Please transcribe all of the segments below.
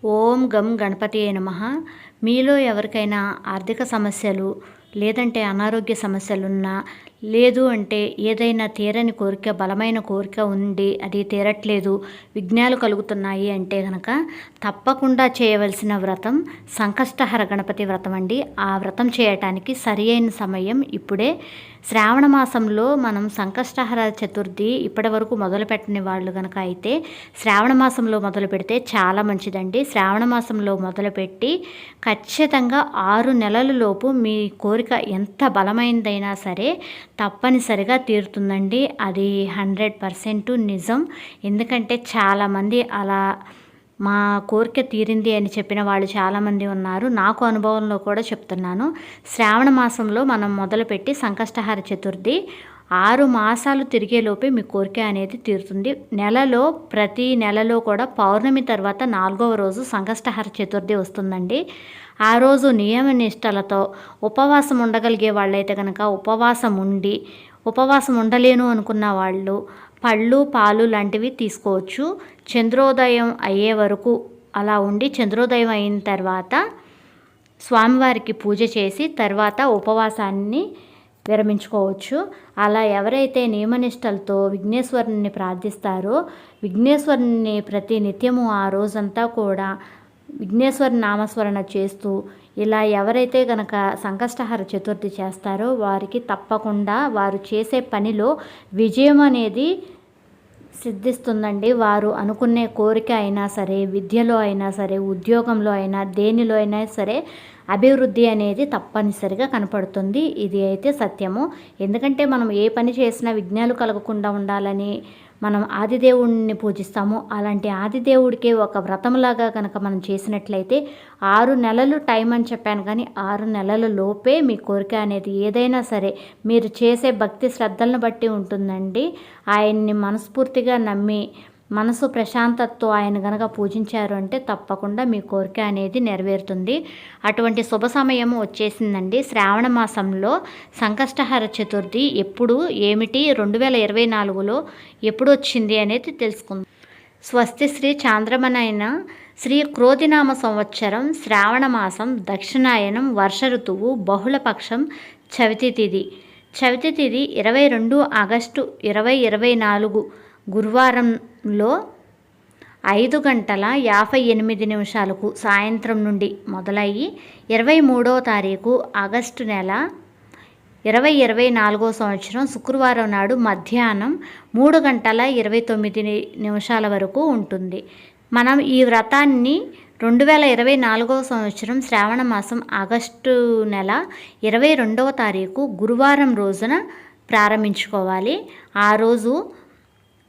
ఓం గం గణపతియే నమః. మీలో ఎవరికైనా ఆర్థిక సమస్యలు, లేదంటే అనారోగ్య సమస్యలున్నా, లేదు అంటే ఏదైనా తీరని కోరిక, బలమైన కోరిక ఉండి అది తీరట్లేదు, విఘ్నాలు కలుగుతున్నాయి అంటే గనక తప్పకుండా చేయవలసిన వ్రతం సంకష్టహర గణపతి వ్రతం అండి. ఆ వ్రతం చేయటానికి సరియైన సమయం ఇప్పుడే. శ్రావణ మాసంలో మనం సంకష్టహర చతుర్థి ఇప్పటి వరకు మొదలుపెట్టని వాళ్ళు కనుక అయితే శ్రావణ మాసంలో మొదలు పెడితే చాలా మంచిదండి. శ్రావణ మాసంలో మొదలుపెట్టి ఖచ్చితంగా 6 నెలల లోపు మీ కోరిక ఎంత బలమైనదైనా సరే తప్పనిసరిగా తీరుతుందండి. అది 100% నిజం. ఎందుకంటే చాలామంది అలా మా కోరిక తీరింది అని చెప్పిన వాళ్ళు చాలామంది ఉన్నారు. నాకు అనుభవంలో కూడా చెప్తున్నాను. శ్రావణ మాసంలో మనం మొదలుపెట్టి సంకష్టహార చతుర్థి 6 మాసాలు తిరిగేలోపే మీ కోరిక అనేది తీరుతుంది. ప్రతి నెలలో కూడా పౌర్ణమి తర్వాత 4వ రోజు సంకష్టహార చతుర్థి వస్తుందండి. ఆ రోజు నియమ నిష్టలతో ఉపవాసం ఉండగలిగే వాళ్ళైతే కనుక ఉపవాసం ఉండలేను అనుకున్న వాళ్ళు పళ్ళు, పాలు లాంటివి తీసుకోవచ్చు. చంద్రోదయం అయ్యే వరకు అలా ఉండి చంద్రోదయం అయిన తర్వాత స్వామివారికి పూజ చేసి తర్వాత ఉపవాసాన్ని విరమించుకోవచ్చు. అలా ఎవరైతే నియమనిష్టలతో విఘ్నేశ్వరుని ప్రార్థిస్తారో విఘ్నేశ్వరుని ప్రతి నిత్యము ఆ రోజంతా కూడా విఘ్నేశ్వరి నామస్మరణ చేస్తూ ఇలా ఎవరైతే గనక సంకష్టహర చతుర్థి చేస్తారో వారికి తప్పకుండా వారు చేసే పనిలో విజయం అనేది సిద్ధిస్తుందండి. వారు అనుకునే కోరిక అయినా సరే, విద్యలో అయినా సరే, ఉద్యోగంలో అయినా, దేనిలో అయినా సరే అభివృద్ధి అనేది తప్పనిసరిగా కనపడుతుంది. ఇది అయితే సత్యము. ఎందుకంటే మనం ఏ పని చేసినా విఘ్నాలు కలగకుండా ఉండాలని మనం ఆదిదేవుడిని పూజిస్తాము. అలాంటి ఆదిదేవుడికి ఒక వ్రతంలాగా కనుక మనం చేసినట్లయితే 6 నెలలు టైం అని చెప్పాను, కానీ 6 నెలల లోపే మీ కోరిక అనేది ఏదైనా సరే మీరు చేసే భక్తి శ్రద్ధలను బట్టి ఉంటుందండి. ఆయన్ని మనస్ఫూర్తిగా నమ్మి మనసు ప్రశాంతతతో ఆయన గనక పూజించారు అంటే తప్పకుండా మీ కోరిక అనేది నెరవేరుతుంది. అటువంటి శుభ సమయం వచ్చేసిందండి. శ్రావణ మాసంలో సంకష్టహర చతుర్థి ఎప్పుడు, ఏమిటి, 2024లో ఎప్పుడు వచ్చింది అనేది తెలుసుకుందాం. స్వస్తి శ్రీ చాంద్రమనైన శ్రీ క్రోధినామ సంవత్సరం శ్రావణ మాసం దక్షిణాయనం వర్ష ఋతువు బహుళపక్షం చవితి తిథి 22 ఆగస్టు 2024 గురువారంలో 5:58 సాయంత్రం నుండి మొదలయ్యి 23వ తారీఖు ఆగస్టు నెల 2024 సంవత్సరం శుక్రవారం నాడు మధ్యాహ్నం 3:29 వరకు ఉంటుంది. మనం ఈ వ్రతాన్ని 2024 సంవత్సరం శ్రావణ మాసం ఆగస్టు నెల 22వ తారీఖు గురువారం రోజున ప్రారంభించుకోవాలి. ఆ రోజు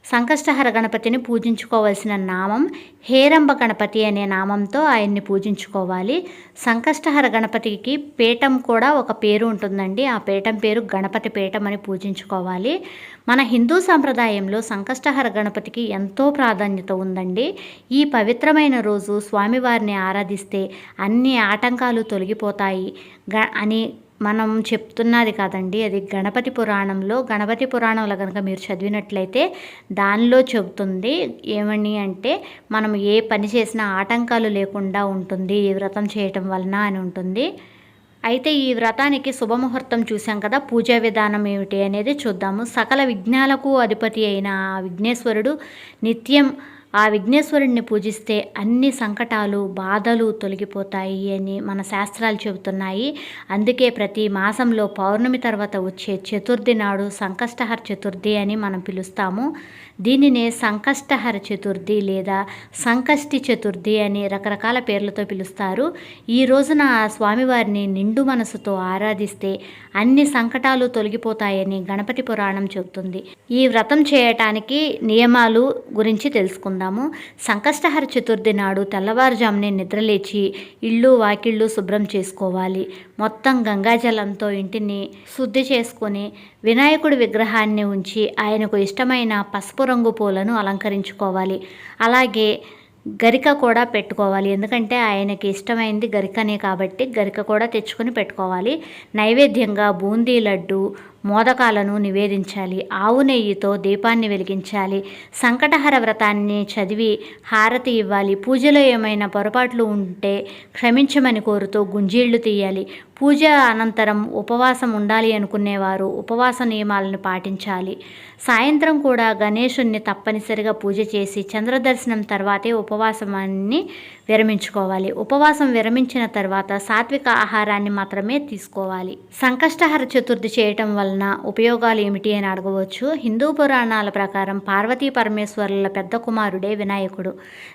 సంకష్టహర గణపతిని పూజించుకోవాల్సిన నామం హేరంబ గణపతి అనే నామంతో ఆయన్ని పూజించుకోవాలి. సంకష్టహర గణపతికి పీఠం కూడా ఒక పేరు ఉంటుందండి. ఆ పీఠం పేరు గణపతి పీఠం అని పూజించుకోవాలి. మన హిందూ సాంప్రదాయంలో సంకష్టహర గణపతికి ఎంతో ప్రాధాన్యత ఉందండి. ఈ పవిత్రమైన రోజు స్వామివారిని ఆరాధిస్తే అన్ని ఆటంకాలు తొలగిపోతాయి అని మనం చెప్తున్నది కాదండి, అది గణపతి పురాణంలో కనుక మీరు చదివినట్లయితే దానిలో చెబుతుంది. ఏమని అంటే మనం ఏ పని చేసినా ఆటంకాలు లేకుండా ఉంటుంది ఈ వ్రతం చేయటం వలన అని ఉంటుంది. అయితే ఈ వ్రతానికి శుభముహూర్తం చూసాం కదా, పూజా విధానం ఏమిటి అనేది చూద్దాము. సకల విఘ్నాలకు అధిపతి అయిన విఘ్నేశ్వరుడు నిత్యం ఆ విఘ్నేశ్వరుడిని పూజిస్తే అన్ని సంకటాలు, బాధలు తొలగిపోతాయి అని మన శాస్త్రాలు చెబుతున్నాయి. అందుకే ప్రతి మాసంలో పౌర్ణమి తర్వాత వచ్చే చతుర్థి నాడు సంకష్టహర చతుర్థి అని మనం పిలుస్తాము. దీనినే సంకష్టహర చతుర్థి లేదా సంకష్టి చతుర్థి అని రకరకాల పేర్లతో పిలుస్తారు. ఈ రోజున స్వామివారిని నిండు మనసుతో ఆరాధిస్తే అన్ని సంకటాలు తొలగిపోతాయని గణపతి పురాణం చెబుతుంది. ఈ వ్రతం చేయటానికి నియమాలు గురించి తెలుసుకుందాము. సంకష్టహర చతుర్థి నాడు తెల్లవారుజామునే నిద్రలేచి ఇళ్ళు వాకిళ్ళు శుభ్రం చేసుకోవాలి. మొత్తం గంగాజలంతో ఇంటిని శుద్ధి చేసుకొని వినాయకుడి విగ్రహాన్ని ఉంచి ఆయనకు ఇష్టమైన పసుపు రంగు పూలను అలంకరించుకోవాలి. అలాగే గరిక కూడా పెట్టుకోవాలి. ఎందుకంటే ఆయనకి ఇష్టమైంది గరికనే కాబట్టి గరిక కూడా తెచ్చుకొని పెట్టుకోవాలి. నైవేద్యంగా బూందీ లడ్డు, మోదకాలను నివేదించాలి. ఆవు నెయ్యితో దీపాన్ని వెలిగించాలి. సంకటహర వ్రతాన్ని చదివి హారతి ఇవ్వాలి. పూజలో ఏమైనా పొరపాట్లు ఉంటే క్షమించమని కోరుతూ గుంజీళ్లు తీయాలి. పూజ అనంతరం ఉపవాసం ఉండాలి అనుకునేవారు ఉపవాస నియమాలను పాటించాలి. సాయంత్రం కూడా గణేశుణ్ణి తప్పనిసరిగా పూజ చేసి చంద్రదర్శనం తర్వాతే ఉపవాసాన్ని విరమించుకోవాలి. ఉపవాసం విరమించిన తర్వాత సాత్విక ఆహారాన్ని మాత్రమే తీసుకోవాలి. సంకష్టహర చతుర్థి చేయటం వలన ఉపయోగాలు ఏమిటి అని అడగవచ్చు. హిందూ పురాణాల ప్రకారం పార్వతీ పరమేశ్వరుల పెద్ద కుమారుడే వినాయకుడు.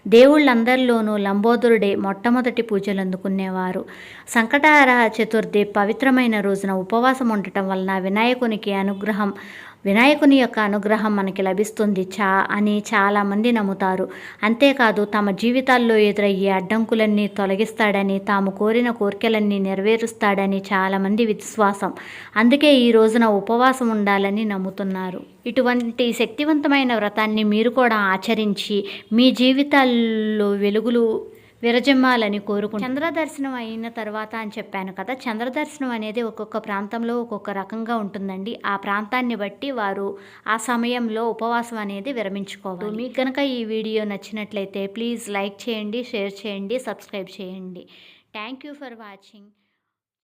దేవుళ్ళందరిలోనూ లంబోదరుడే మొట్టమొదటి పూజలు అందుకునేవారు. సంకటహర చతుర్థి పవిత్రమైన రోజున ఉపవాసం ఉండటం వలన వినాయకుని యొక్క అనుగ్రహం మనకి లభిస్తుంది అని చాలామంది నమ్ముతారు. అంతేకాదు తమ జీవితాల్లో ఎదురయ్యే అడ్డంకులన్నీ తొలగిస్తాడని, తాము కోరిన కోరికలన్నీ నెరవేరుస్తాడని చాలామంది విశ్వాసం. అందుకే ఈ రోజున ఉపవాసం ఉండాలని నమ్ముతున్నారు. ఇటువంటి శక్తివంతమైన వ్రతాన్ని మీరు కూడా ఆచరించి మీ జీవితాల్లో వెలుగులు విరజిమ్మాలని కోరుకుంటున్నాను. చంద్రదర్శనం అయిన తర్వాత అని చెప్పాను కదా, చంద్రదర్శనం అనేది ఒక్కొక్క ప్రాంతంలో ఒక్కొక్క రకంగా ఉంటుందండి. ఆ ప్రాంతాన్ని బట్టి వారు ఆ సమయంలో ఉపవాసం అనేది విరమించుకోవాలి. మీకు కనుక ఈ వీడియో నచ్చినట్లయితే ప్లీజ్ లైక్ చేయండి, షేర్ చేయండి, సబ్స్క్రైబ్ చేయండి. Thank you for watching.